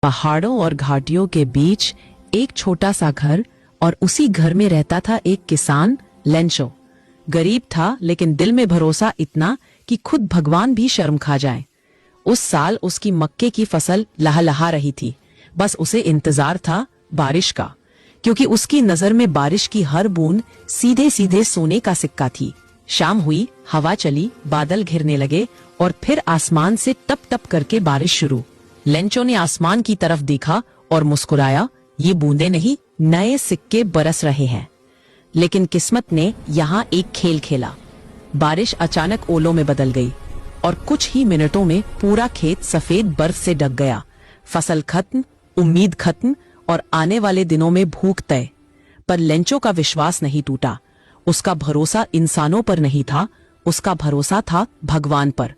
पहाड़ों और घाटियों के बीच एक छोटा सा घर, और उसी घर में रहता था एक किसान लेंचो। गरीब था लेकिन दिल में भरोसा इतना कि खुद भगवान भी शर्म खा जाए। उस साल उसकी मक्के की फसल लहलहा रही थी। बस उसे इंतजार था बारिश का, क्योंकि उसकी नजर में बारिश की हर बूंद सीधे सीधे सोने का सिक्का थी। शाम हुई, हवा चली, बादल घिरने लगे और फिर आसमान से टप टप करके बारिश शुरू। लेंचो ने आसमान की तरफ देखा और मुस्कुराया। ये बूंदे नहीं, नए सिक्के बरस रहे हैं। लेकिन किस्मत ने यहाँ एक खेल खेला। बारिश अचानक ओलों में बदल गई और कुछ ही मिनटों में पूरा खेत सफेद बर्फ से ढक गया। फसल खत्म, उम्मीद खत्म और आने वाले दिनों में भूख तय। पर लेंचो का विश्वास नहीं टूटा। उसका भरोसा इंसानों पर नहीं था, उसका भरोसा था भगवान पर।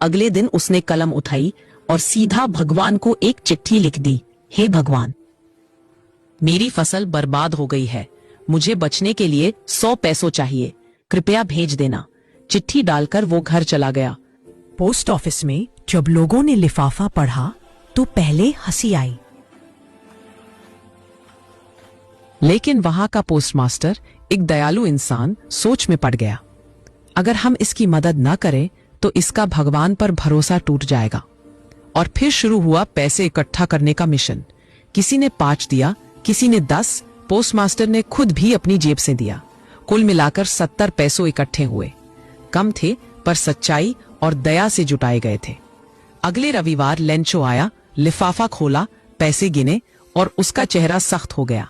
अगले दिन उसने कलम उठाई और सीधा भगवान को एक चिट्ठी लिख दी। हे भगवान, मेरी फसल बर्बाद हो गई है, मुझे बचने के लिए 100 पैसों चाहिए, कृपया भेज देना। चिट्ठी डालकर वो घर चला गया। पोस्ट ऑफिस में जब लोगों ने लिफाफा पढ़ा तो पहले हंसी आई, लेकिन वहां का पोस्टमास्टर, एक दयालु इंसान, सोच में पड़ गया। अगर हम इसकी मदद न करें तो इसका भगवान पर भरोसा टूट जाएगा। और फिर शुरू हुआ पैसे इकट्ठा करने का मिशन। किसी ने 5 दिया, किसी ने 10, पोस्टमास्टर ने खुद भी अपनी जेब से दिया। कुल मिलाकर 70 पैसों इकट्ठे हुए। कम थे पर सच्चाई और दया से जुटाए गए थे। अगले रविवार लेंचो आया, लिफाफा खोला, पैसे गिने और उसका चेहरा सख्त हो गया।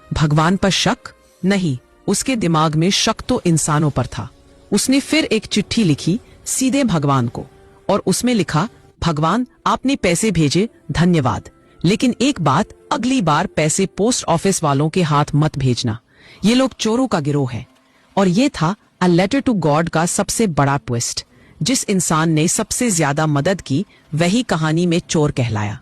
भगवान पर शक नहीं, उसके दिमाग में शक तो इंसानों पर था। उसने फिर एक चिट्ठी लिखी सीधे भगवान को, और उसमें लिखा, भगवान, आपने पैसे भेजे, धन्यवाद, लेकिन एक बात, अगली बार पैसे पोस्ट ऑफिस वालों के हाथ मत भेजना, ये लोग चोरों का गिरोह है। और ये था अ लेटर टू गॉड का सबसे बड़ा ट्विस्ट। जिस इंसान ने सबसे ज्यादा मदद की वही कहानी में चोर कहलाया।